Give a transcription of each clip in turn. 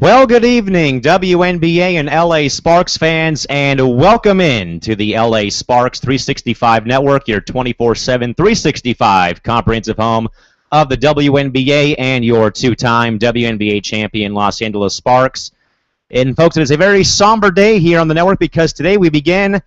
Well, good evening, WNBA and LA Sparks fans, and welcome in to the LA Sparks 365 Network, your 24/7 365 comprehensive home of the WNBA and your two-time WNBA champion Los Angeles Sparks. And folks, it is a very somber day here on the network because today we begin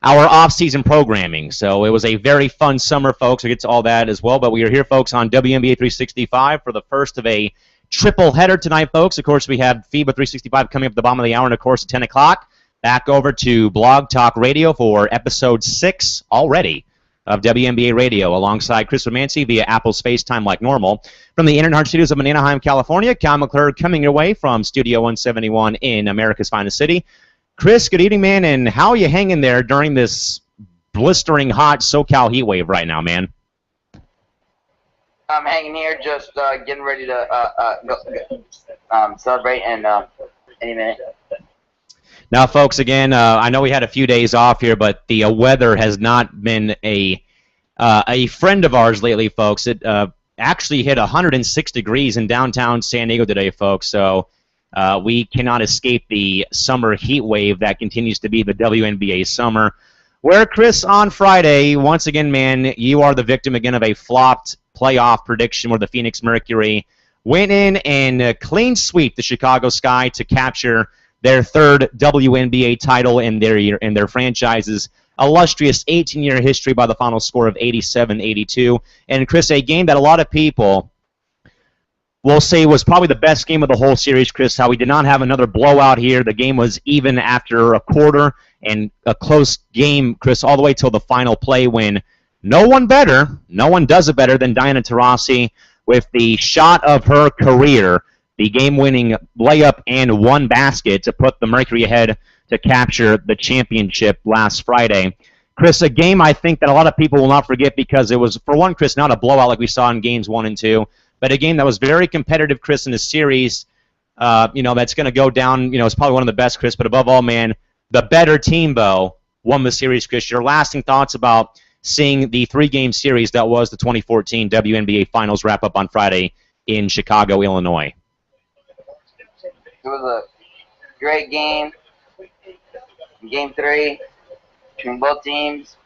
our off-season programming. So it was a very fun summer, folks. We'll get to all that as well, but we are here, folks, on WNBA 365 for the first of a triple header tonight, folks. Of course, we have FIBA 365 coming up at the bottom of the hour, and of course, at 10 o'clock, back over to Blog Talk Radio for episode 6 already of WNBA Radio, alongside Chris Romancy via Apple's FaceTime like normal. From the Internet Heart Studios of Anaheim, California, Kyle McClure coming your way from Studio 171 in America's finest city. Chris, good evening, man, and how are you hanging there during this blistering hot SoCal heat wave right now, man? I'm hanging here, just getting ready to celebrate in any minute. Now, folks, again, I know we had a few days off here, but the weather has not been a friend of ours lately, folks. It actually hit 106 degrees in downtown San Diego today, folks, so we cannot escape the summer heat wave that continues to be the WNBA summer. Where, Chris, on Friday, once again, man, you are the victim again of a flopped playoff prediction where the Phoenix Mercury went in and clean sweep the Chicago Sky to capture their third WNBA title in their franchise's illustrious 18-year history by the final score of 87-82. And, Chris, a game that a lot of people will say was probably the best game of the whole series, Chris, how we did not have another blowout here. The game was even after a quarter, and a close game, Chris, all the way till the final play when no one does it better than Diana Taurasi with the shot of her career, the game-winning layup and one basket to put the Mercury ahead to capture the championship last Friday. Chris, a game I think that a lot of people will not forget because it was, for one, Chris, not a blowout like we saw in games 1 and 2, but a game that was very competitive, Chris, in a series, that's going to go down, it's probably one of the best, Chris, but above all, man, the better team, though, won the series, Chris. Your lasting thoughts about seeing the 3-game series that was the 2014 WNBA Finals wrap-up on Friday in Chicago, Illinois? It was a great game, Game 3, between both teams,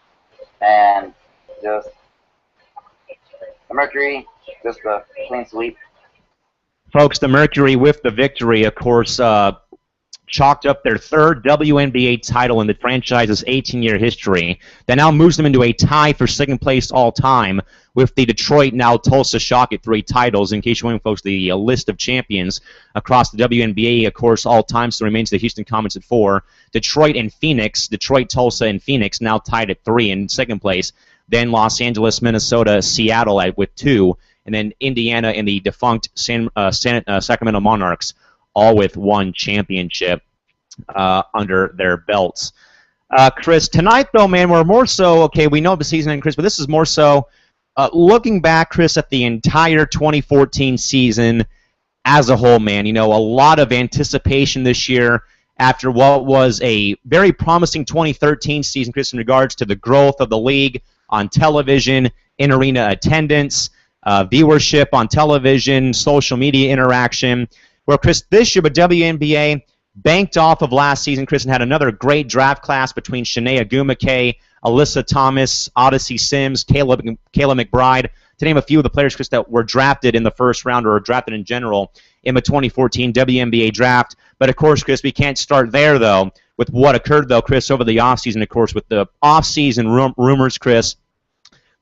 and just the Mercury, just a clean sweep. Folks, the Mercury with the victory, of course, chalked up their third WNBA title in the franchise's 18-year history. That now moves them into a tie for second place all-time with the Detroit, now Tulsa Shock at 3 titles. In case you're wondering, folks, the list of champions across the WNBA, of course, all-time still remains the Houston Comets at 4. Detroit and Phoenix, Detroit, Tulsa, and Phoenix now tied at 3 in second place. Then Los Angeles, Minnesota, Seattle with 2. And then Indiana and the defunct Sacramento Monarchs all with 1 championship under their belts. Chris, tonight, though, man, we're more so, okay, we know the season ended, Chris, but this is more so looking back, Chris, at the entire 2014 season as a whole, man. A lot of anticipation this year after what was a very promising 2013 season, Chris, in regards to the growth of the league on television, in-arena attendance, viewership on television, social media interaction. Where, Chris, this year, but WNBA banked off of last season, Chris, and had another great draft class between Shanae Agumake, Alyssa Thomas, Odyssey Sims, Kayla McBride, to name a few of the players, Chris, that were drafted in the first round or drafted in general in the 2014 WNBA draft. But, of course, Chris, we can't start there, though, with what occurred, though, Chris, over the offseason, of course, with the offseason rumors, Chris,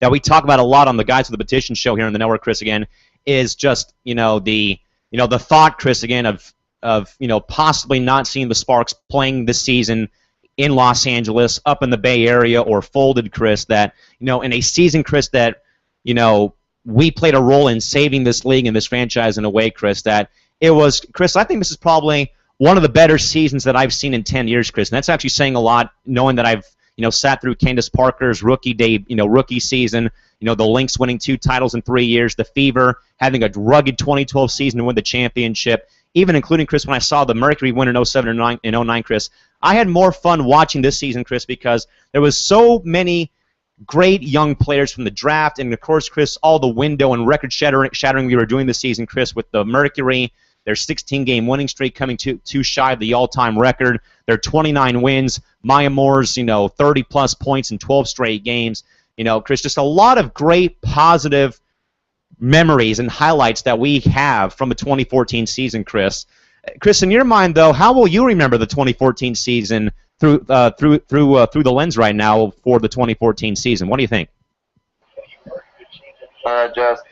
that we talk about a lot on the Guys with the Petition show here on the network, Chris, again, is just, the thought, Chris, again, of possibly not seeing the Sparks playing this season in Los Angeles, up in the Bay Area, or folded, Chris, that, in a season, Chris, that, we played a role in saving this league and this franchise in a way, Chris, that it was, Chris, I think this is probably one of the better seasons that I've seen in 10 years, Chris, and that's actually saying a lot, knowing that I've, sat through Candace Parker's rookie season, the Lynx winning 2 titles in 3 years, the Fever having a rugged 2012 season to win the championship, even including, Chris, when I saw the Mercury win in 07 and 09, Chris, I had more fun watching this season, Chris, because there was so many great young players from the draft, and of course, Chris, all the window and record shattering we were doing this season, Chris, with the Mercury, Their 16-game winning streak coming too shy of the all-time record. Their 29 wins. Maya Moore's, 30-plus points in 12 straight games. Chris, just a lot of great positive memories and highlights that we have from the 2014 season, Chris. Chris, in your mind, though, how will you remember the 2014 season through the lens right now for the 2014 season? What do you think? Just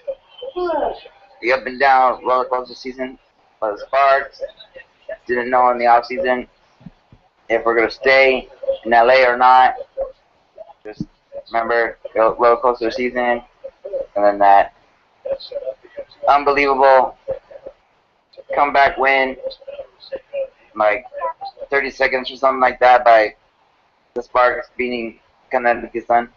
the up and down roller coaster season. The Sparks didn't know in the off season if we're gonna stay in LA or not. Just remember roller coaster season, and then that unbelievable comeback win, like 30 seconds or something like that, by the Sparks beating Connecticut Sun.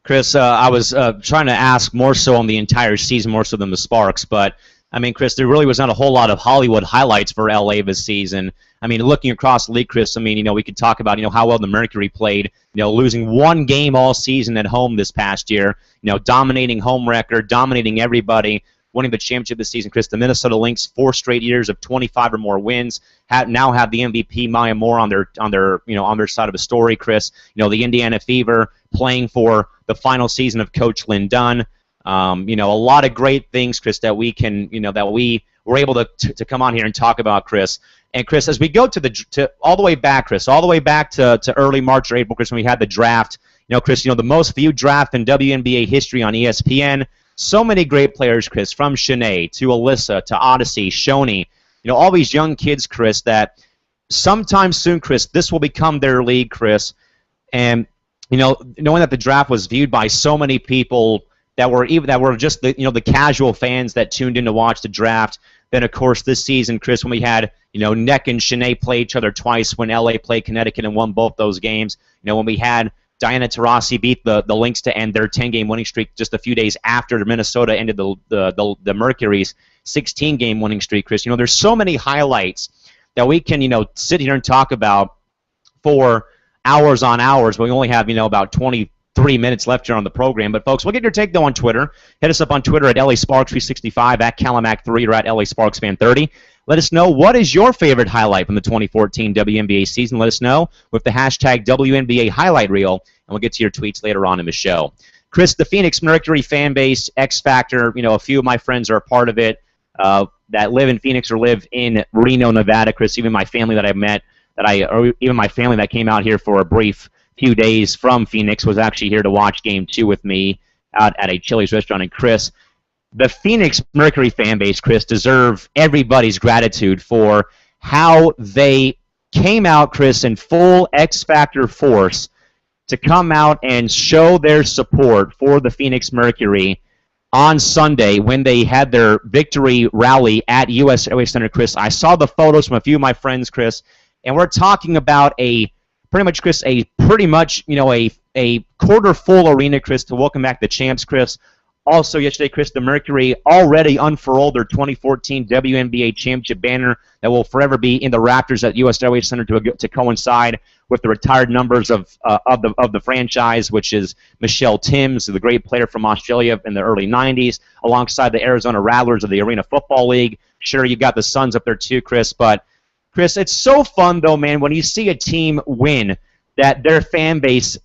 Chris, I was trying to ask more so on the entire season, more so than the Sparks, but I mean, Chris, there really was not a whole lot of Hollywood highlights for LA this season. I mean, looking across the league, Chris, I mean, we could talk about, how well the Mercury played, losing one game all season at home this past year, dominating home record, dominating everybody, winning the championship this season, Chris. The Minnesota Lynx, 4 straight years of 25 or more wins, now have the MVP Maya Moore on their side of the story, Chris. The Indiana Fever playing for the final season of Coach Lynn Dunn. A lot of great things, Chris, that we can, that we were able to come on here and talk about, Chris. And Chris, as we go to all the way back, Chris, all the way back to early March or April, Chris, when we had the draft. Chris, the most viewed draft in WNBA history on ESPN. So many great players, Chris, from Shanae to Alyssa to Odyssey, Shoni. All these young kids, Chris, that sometime soon, Chris, this will become their league, Chris. And knowing that the draft was viewed by so many people that were just the casual fans that tuned in to watch the draft. Then of course this season, Chris, when we had Neck and Shanae play each other twice, when LA played Connecticut and won both those games. When we had Diana Taurasi beat the Lynx to end their 10-game winning streak just a few days after Minnesota ended the Mercury's 16-game winning streak, Chris. There's so many highlights that we can sit here and talk about for hours on hours. We only have about 23 minutes left here on the program. But folks, we'll get your take though on Twitter. Hit us up on Twitter at LASparks365, at Calimac3, or at LASparksFan30. Let us know, what is your favorite highlight from the 2014 WNBA season. Let us know with the hashtag WNBA highlight reel, and we'll get to your tweets later on in the show. Chris, the Phoenix Mercury fan base, X Factor, a few of my friends are a part of it that live in Phoenix or live in Reno, Nevada. Chris, even my family that I met, or even my family that came out here for a brief few days from Phoenix was actually here to watch Game 2 with me out at a Chili's restaurant. And Chris, the Phoenix Mercury fan base, Chris, deserve everybody's gratitude for how they came out, Chris, in full X Factor force to come out and show their support for the Phoenix Mercury on Sunday when they had their victory rally at US Airways Center, Chris. I saw the photos from a few of my friends, Chris, and we're talking about a quarter full arena, Chris, to welcome back the champs, Chris. Also yesterday, Chris, the Mercury already unfurled their 2014 WNBA championship banner that will forever be in the rafters at US Airways Center to coincide with the retired numbers of the franchise, which is Michelle Timms, the great player from Australia in the early 90s, alongside the Arizona Rattlers of the Arena Football League. Sure, you got the Suns up there too, Chris, but Chris, it's so fun though, man, when you see a team win, that their fan base,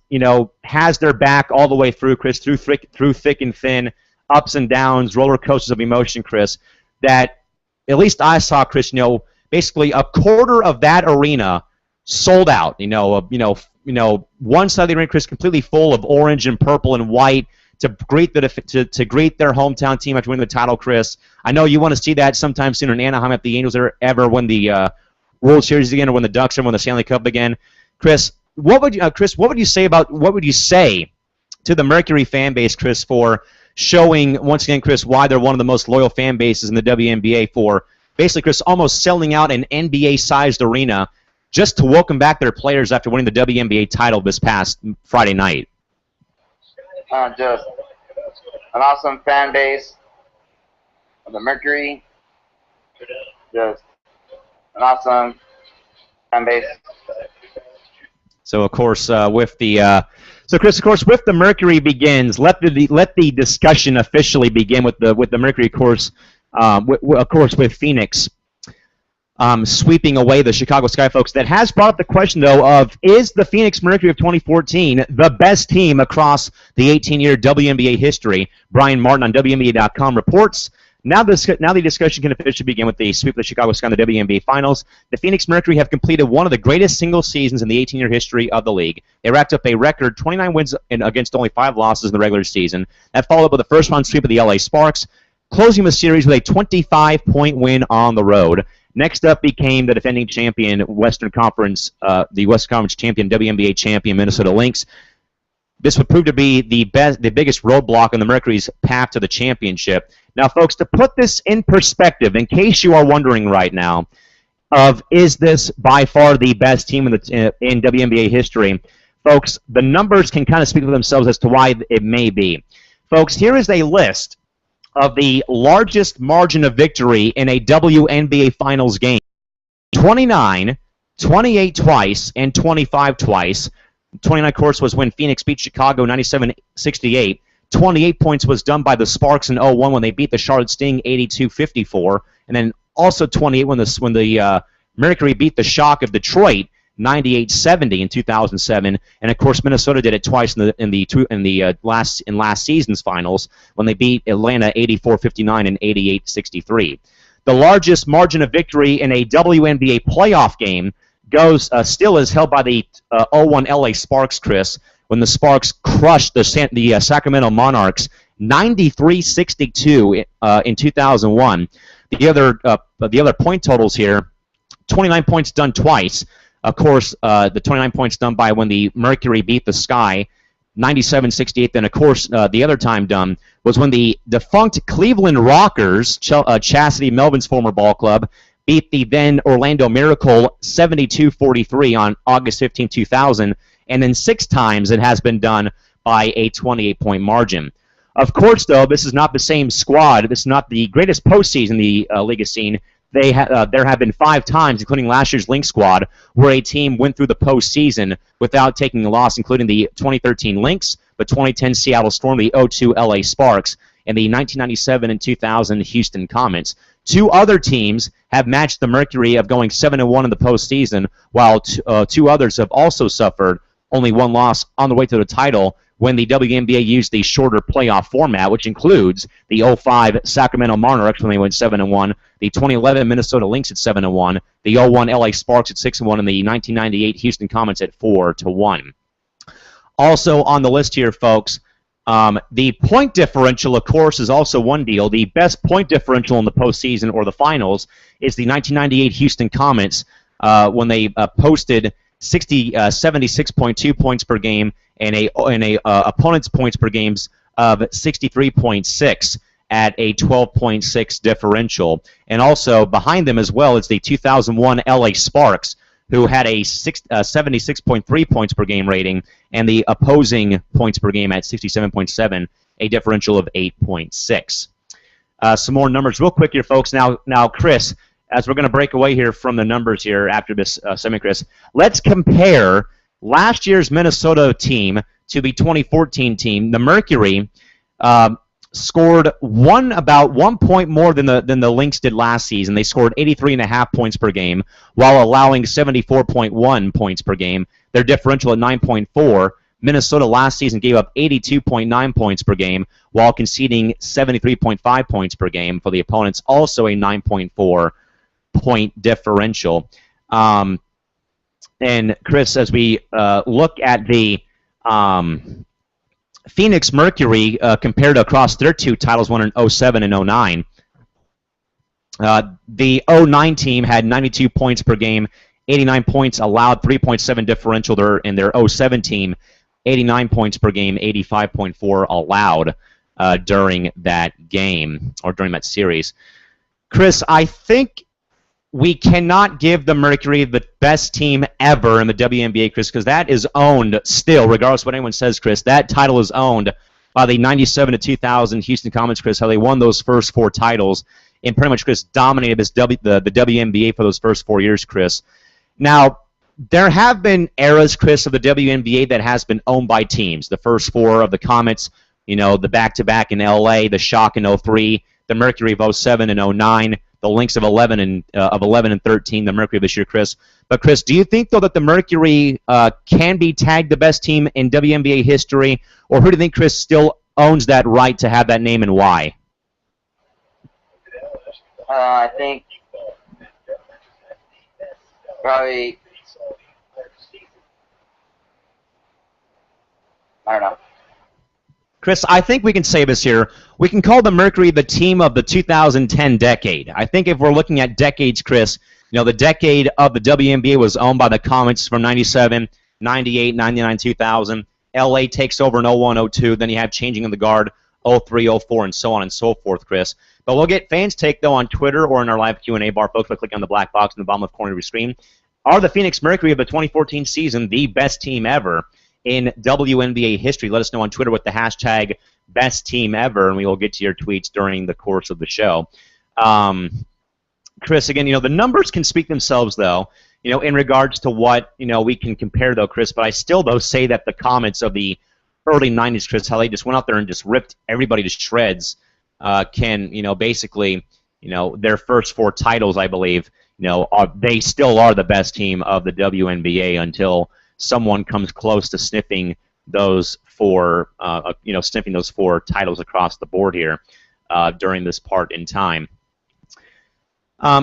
has their back all the way through, Chris, through thick and thin, ups and downs, roller coasters of emotion, Chris, that at least I saw, Chris, basically a quarter of that arena sold out. One side of the arena, Chris, completely full of orange and purple and white to greet their hometown team after winning the title, Chris. I know you want to see that sometime soon in Anaheim if the Angels ever win the World Series again, or when the Ducks ever win the Stanley Cup again. Chris, what would you say to the Mercury fan base, Chris, for showing once again, Chris, why they're one of the most loyal fan bases in the WNBA, for basically, Chris, almost selling out an NBA-sized arena just to welcome back their players after winning the WNBA title this past Friday night? Just an awesome fan base of the Mercury. Just an awesome fan base. So of course, with the Chris, of course, with the Mercury begins. Let the discussion officially begin with the Mercury. Of course, Of course, with Phoenix sweeping away the Chicago Sky folks. That has brought up the question, though, of is the Phoenix Mercury of 2014 the best team across the 18-year WNBA history? Brian Martin on WNBA.com reports, now the discussion can officially begin with the sweep of the Chicago Sky in the WNBA Finals. The Phoenix Mercury have completed one of the greatest single seasons in the 18-year history of the league. They racked up a record 29 wins against only 5 losses in the regular season. That followed up with the first-round sweep of the LA Sparks, closing the series with a 25-point win on the road. Next up became the defending champion, Western Conference champion, WNBA champion, Minnesota Lynx. This would prove to be the biggest roadblock on the Mercury's path to the championship. Now, folks, to put this in perspective, in case you are wondering right now, is this by far the best team in WNBA history, folks, the numbers can kind of speak for themselves as to why it may be. Folks, here is a list of the largest margin of victory in a WNBA Finals game. 29, 28 twice, and 25 twice. 29, of course, was when Phoenix beat Chicago 97-68. 28 points was done by the Sparks in 01 when they beat the Charlotte Sting 82-54. And then also 28 when the Mercury beat the Shock of Detroit 98-70 in 2007, and of course Minnesota did it twice in last season's finals when they beat Atlanta 84-59 and 88-63. The largest margin of victory in a WNBA playoff game still is held by the 01 LA Sparks, Chris, when the Sparks crushed the Sacramento Monarchs 93-62 in 2001. The other point totals here: 29 points done twice. Of course, the 29 points done by when the Mercury beat the Sky, 97-68. Then, of course, the other time done was when the defunct Cleveland Rockers, Chastity Melvin's former ball club, beat the then Orlando Miracle 72-43 on August 15, 2000. And then 6 times it has been done by a 28-point margin. Of course, though, this is not the same squad. This is not the greatest postseason the league has seen. There have been 5 times, including last year's Lynx squad, where a team went through the postseason without taking a loss, including the 2013 Lynx, the 2010 Seattle Storm, the 02 LA Sparks, and the 1997 and 2000 Houston Comets. 2 other teams have matched the Mercury of going 7-1 in the postseason, while 2 others have also suffered only 1 loss on the way to the title when the WNBA used the shorter playoff format, which includes the 05 Sacramento Monarchs when they went 7-1, the 2011 Minnesota Lynx at 7-1, the 01 LA Sparks at 6-1, and the 1998 Houston Comets at 4-1. Also on the list here, folks, the point differential, of course, is also one deal. The best point differential in the postseason or the finals is the 1998 Houston Comets when they posted 76.2 points per game and a opponent's points per games of 63.6 at a 12.6 differential. And also behind them as well is the 2001 LA Sparks, who had a 76.3 points per game rating, and the opposing points per game at 67.7, a differential of 8.6. Some more numbers real quick here, folks. Now, Chris, as we're going to break away here from the numbers here after this segment, Chris, let's compare last year's Minnesota team to the 2014 team. The Mercury scored about 1 point more than the Lynx did last season. They scored 83.5 points per game while allowing 74.1 points per game. Their differential at 9.4. Minnesota last season gave up 82.9 points per game while conceding 73.5 points per game for the opponents, also a 9.4 point differential. And Chris, as we look at the Phoenix Mercury compared across their 2 titles won in 07 and 09, the 09 team had 92 points per game, 89 points allowed, 3.7 differential there in their 07 team, 89 points per game, 85.4 allowed during that game or during that series. Chris, I think we cannot give the Mercury the best team ever in the WNBA, Chris, because that is owned still, regardless of what anyone says, Chris. That title is owned by the 97 to 2000 Houston Comets, Chris, how they won those first 4 titles and pretty much, Chris, dominated the WNBA for those first 4 years, Chris. Now, there have been eras, Chris, of the WNBA that has been owned by teams. The first 4 of the Comets, the back-to-back in LA, the Shock in 03, the Mercury of 07 and 09, the Lynx of 11 and 13, the Mercury of this year, Chris. But Chris, do you think though that the Mercury can be tagged the best team in WNBA history, or who do you think, Chris, still owns that right to have that name and why? I think probably, I don't know. Chris, I think we can say this here. We can call the Mercury the team of the 2010 decade. I think if we're looking at decades, Chris, the decade of the WNBA was owned by the Comets from 97, 98, 99, 2000. LA takes over in 01, 02. Then you have changing of the guard, 03, 04, and so on and so forth, Chris. But we'll get fans' take, though, on Twitter or in our live Q&A bar, folks, by clicking on the black box in the bottom left corner of your screen. Are the Phoenix Mercury of the 2014 season the best team ever in WNBA history? Let us know on Twitter with the hashtag #BestTeamEver, and we will get to your tweets during the course of the show. Chris, again, the numbers can speak themselves, though, in regards to what, we can compare, though, Chris, but I still, though, say that the Comets of the early 90s, Chris, how they just went out there and just ripped everybody to shreds, can, basically, their first 4 titles, I believe, they still are the best team of the WNBA until someone comes close to sniffing those 4, sniffing those 4 titles across the board here during this part in time.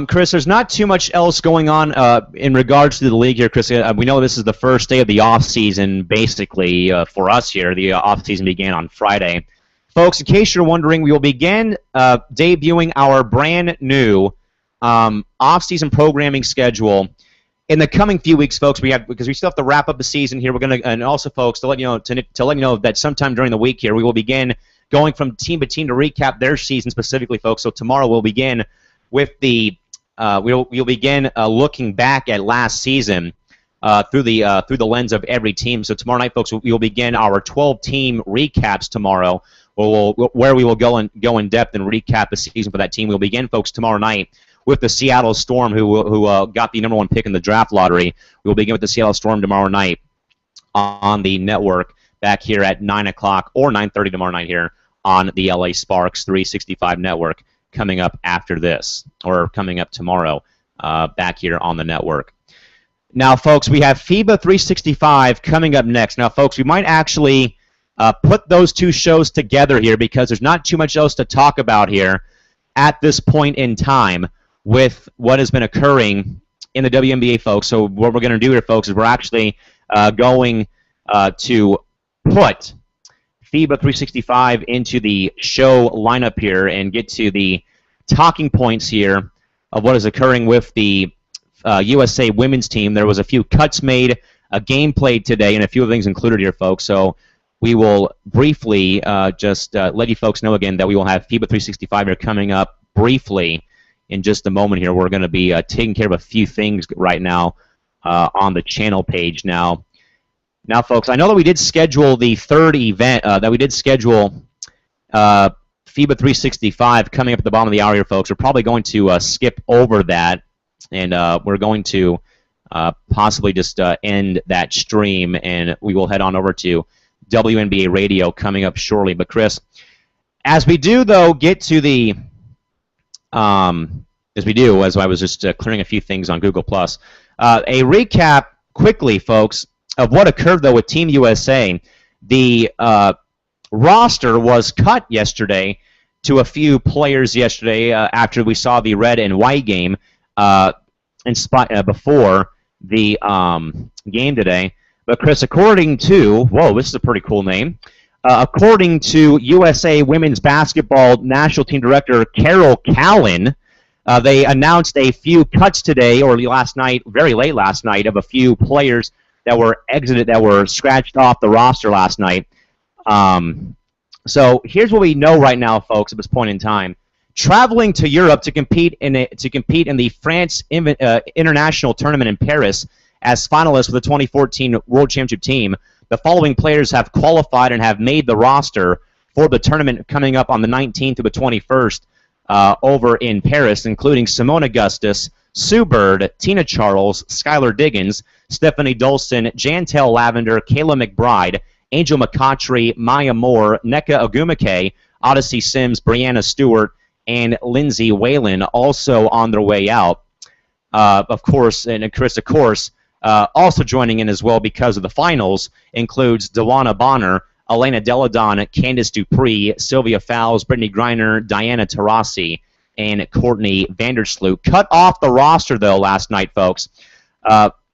Chris, there's not too much else going on in regards to the league here, Chris. We know this is the first day of the off-season, basically, for us here. The off-season began on Friday. Folks, in case you're wondering, we will begin debuting our brand new off-season programming schedule in the coming few weeks, folks. Because we still have to wrap up the season here. We're gonna, and also, folks, to let you know that sometime during the week here, we will begin going from team to team to recap their season specifically, folks. So tomorrow we'll begin with the we'll begin looking back at last season through the lens of every team. So tomorrow night, folks, we'll begin our 12-team recaps tomorrow, where we will go in depth and recap the season for that team. We'll begin, folks, tomorrow night with the Seattle Storm, who got the #1 pick in the draft lottery. We'll begin with the Seattle Storm tomorrow night on the network back here at 9 o'clock or 9:30 tomorrow night here on the LA Sparks 365 network. Coming up after this, or coming up tomorrow, back here on the network. Now, folks, we have FIBA 365 coming up next. Now, folks, we might actually put those 2 shows together here because there's not too much else to talk about here at this point in time with what has been occurring in the WNBA, folks. So what we're going to do here, folks, is we're actually going to put FIBA 365 into the show lineup here and get to the talking points here of what is occurring with the USA women's team. There was a few cuts made, a game played today, and a few things included here, folks. So we will briefly just let you folks know again that we will have FIBA 365 here coming up briefly in just a moment here. We're going to be taking care of a few things right now on the channel page now. Now, folks, I know that we did schedule the 3rd event, that we did schedule FIBA 365 coming up at the bottom of the hour here, folks. We're probably going to skip over that, and we're going to possibly just end that stream, and we will head on over to WNBA Radio coming up shortly. But, Chris, as we do, though, get to the, as I was just clearing a few things on Google+, a recap quickly, folks, of what occurred, though, with Team USA. The roster was cut yesterday to a few players yesterday after we saw the red and white game before the game today. But, Chris, according to, whoa, this is a pretty cool name, according to USA Women's Basketball National Team Director Carol Callan, they announced a few cuts today, or last night, very late last night, of a few players that were exited, that were scratched off the roster last night. So here's what we know right now, folks, at this point in time. Traveling to Europe to compete in the France International Tournament in Paris as finalists for the 2014 World Championship team, the following players have qualified and have made the roster for the tournament coming up on the 19th to the 21st over in Paris, including Simone Augustus, Sue Bird, Tina Charles, Skylar Diggins, Stephanie Dolson, Jantel Lavender, Kayla McBride, Angel McCautry, Maya Moore, Nneka Ogwumike, Odyssey Sims, Brianna Stewart, and Lindsay Whalen also on their way out. Of course, and Chris, of course, also joining in as well because of the finals includes Dewana Bonner, Elena Deladon, Candice Dupree, Sylvia Fowles, Brittany Griner, Diana Taurasi, and Courtney Vandersloot. Cut off the roster, though, last night, folks.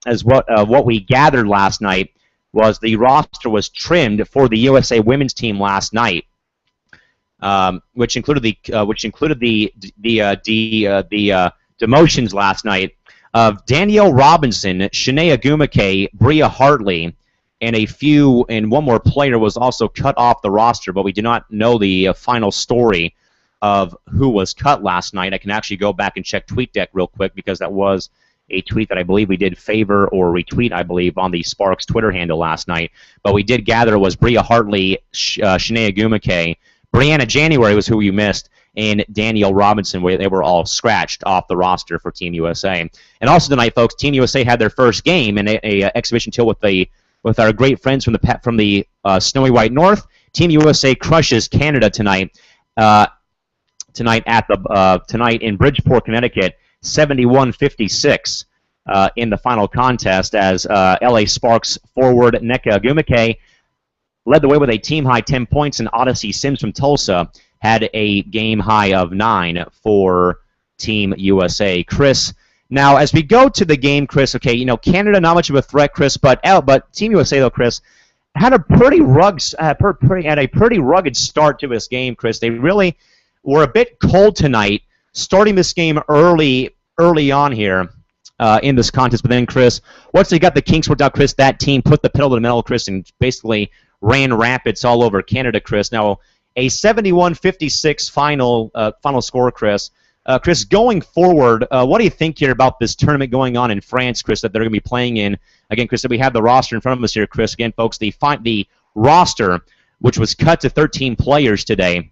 As what we gathered last night was the roster was trimmed for the USA women's team last night, which included the demotions last night of Danielle Robinson, Shanae Agumake, Bria Hartley, and one more player was also cut off the roster, but we do not know the final story of who was cut last night. I can actually go back and check TweetDeck real quick because that was a tweet that I believe we did favor or retweet, I believe, on the Sparks Twitter handle last night. But we did gather it was Bria Hartley, Shanae Agumake, Brianna January was who you missed, and Danielle Robinson, where they were all scratched off the roster for Team USA. And also tonight, folks, Team USA had their first game in a exhibition till with our great friends from the snowy white north. Team USA crushes Canada tonight. Tonight in Bridgeport, Connecticut, 71-56 in the final contest as LA Sparks forward Nneka Agumake led the way with a team-high 10 points, and Odyssey Sims from Tulsa had a game-high of 9 for Team USA. Chris, now as we go to the game, Chris, okay, you know, Canada not much of a threat, Chris, but Team USA, though, Chris, had a pretty rugged start to this game, Chris. They really were a bit cold tonight, starting this game early on here in this contest. But then, Chris, once they got the kinks worked out, Chris, that team put the pedal to the metal, Chris, and basically ran rapids all over Canada, Chris. Now, a 71-56 final score, Chris. Chris, going forward, what do you think here about this tournament going on in France, Chris, that they're going to be playing in? Again, Chris, that we have the roster in front of us here, Chris. Again, folks, the roster, which was cut to 13 players today,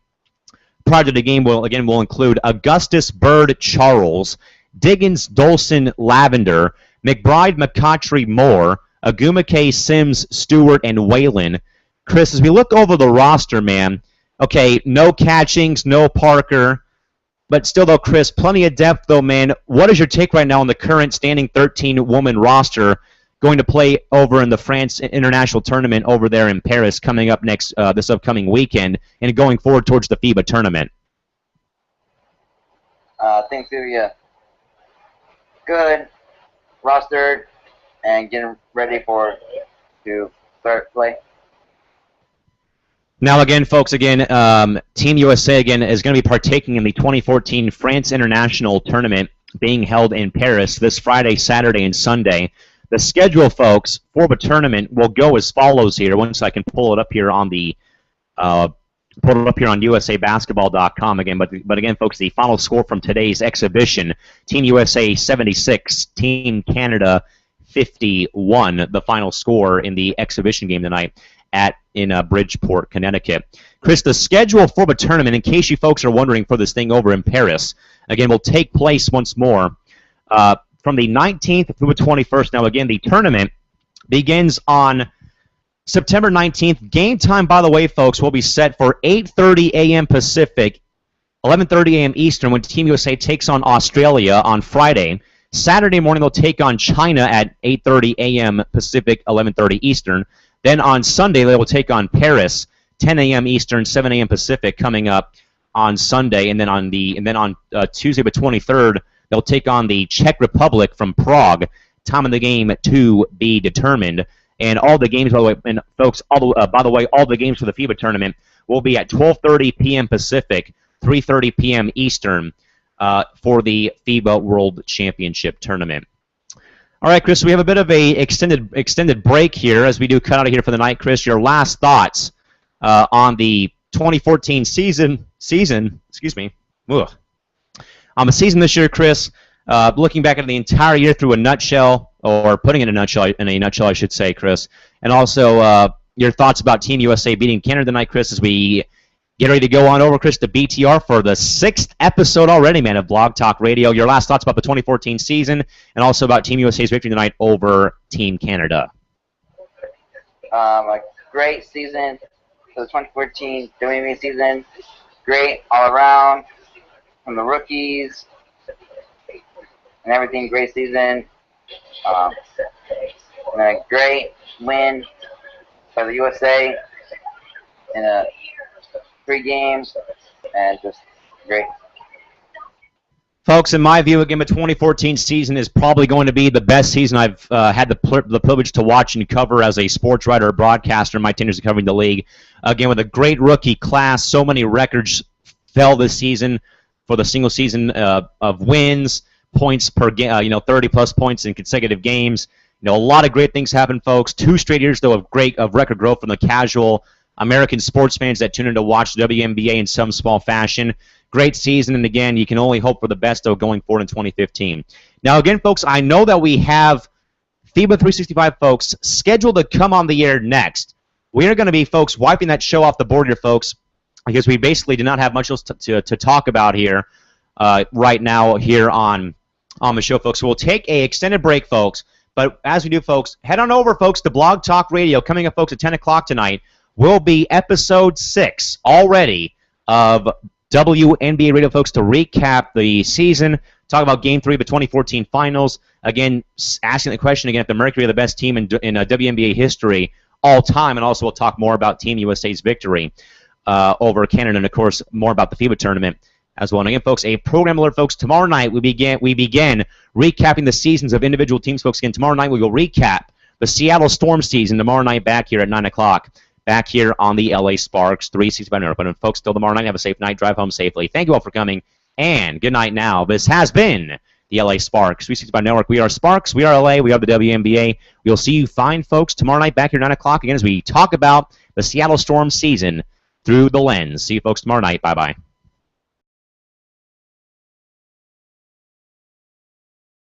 prior to the game, will include Augustus Bird Charles, Diggins Dolson Lavender, McBride McCautry Moore, Agumake Sims Stewart, and Whalen. Chris, as we look over the roster, man, okay, no Catchings, no Parker, but still, though, Chris, plenty of depth, though, man. What is your take right now on the current standing 13-woman roster going to play over in the France International Tournament over there in Paris coming up this upcoming weekend and going forward towards the FIBA tournament? Things to be good, rostered, and getting ready to start play. Now, again, folks, Team USA, is going to be partaking in the 2014 France International Tournament being held in Paris this Friday, Saturday, and Sunday. The schedule, folks, for the tournament will go as follows here. Once I can pull it up here on USABasketball.com again. But again, folks, the final score from today's exhibition: Team USA 76, Team Canada 51. The final score in the exhibition game tonight in Bridgeport, Connecticut. Chris, the schedule for the tournament, in case you folks are wondering, for this thing over in Paris, again, will take place once more from the 19th through the 21st. Now, again, the tournament begins on September 19th. Game time, by the way, folks, will be set for 8:30 a.m. Pacific, 11:30 a.m. Eastern, when Team USA takes on Australia on Friday. Saturday morning, they'll take on China at 8:30 a.m. Pacific, 11:30 Eastern. Then on Sunday, they will take on Paris, 10 a.m. Eastern, 7 a.m. Pacific, coming up on Sunday. And then on Tuesday, the 23rd, they'll take on the Czech Republic from Prague. Time of the game to be determined. And all the games, by the way, and folks, all the games for the FIBA tournament will be at 12:30 p.m. Pacific, 3:30 p.m. Eastern for the FIBA World Championship tournament. All right, Chris, we have a bit of a extended break here as we do cut out of here for the night. Chris, your last thoughts on the 2014 season. Excuse me. Ugh. On the season this year, Chris. Looking back at the entire year through a nutshell, or putting it in a nutshell, I should say, Chris. And also your thoughts about Team USA beating Canada tonight, Chris, as we get ready to go on over, Chris, to BTR for the 6th episode already, man, of Blog Talk Radio. Your last thoughts about the 2014 season, and also about Team USA's victory tonight over Team Canada. A great season for the 2014 WNBA season. Great all around. from the rookies and everything. Great season. And a great win for the USA in 3 games, and just great. Folks, in my view, again, the 2014 season is probably going to be the best season I've had the privilege to watch and cover as a sports writer or broadcaster in my tenures of covering the league. Again, with a great rookie class, so many records fell this season for the single season of wins, points per game, 30-plus points in consecutive games. A lot of great things happened, folks. 2 straight years, though, of record growth from the casual American sports fans that tune in to watch the WNBA in some small fashion. Great season, and again, you can only hope for the best, though, going forward in 2015. Now, again, folks, I know that we have FIBA 365 folks scheduled to come on the air next. We are going to be, folks, wiping that show off the board here, folks, because we basically do not have much else to talk about here right now here on the show, folks. So we'll take a extended break, folks. But as we do, folks, head on over, folks, to Blog Talk Radio. Coming up, folks, at 10 o'clock tonight will be Episode 6 already of WNBA Radio, folks, to recap the season, talk about Game 3 of the 2014 Finals. Again, asking the question again if the Mercury are the best team in WNBA history all time, and also we'll talk more about Team USA's victory over Canada, and, of course, more about the FIBA tournament as well. And again, folks, a program alert, folks. Tomorrow night we begin recapping the seasons of individual teams, folks. Again, tomorrow night we will recap the Seattle Storm season tomorrow night back here at 9 o'clock, back here on the LA Sparks 365 Network. And folks, till tomorrow night, have a safe night. Drive home safely. Thank you all for coming, and good night now. This has been the LA Sparks 365 Network. We are Sparks. We are LA. We are the WNBA. We'll see you fine, folks, tomorrow night back here at 9 o'clock again as we talk about the Seattle Storm season through the lens. See you folks tomorrow night. Bye-bye.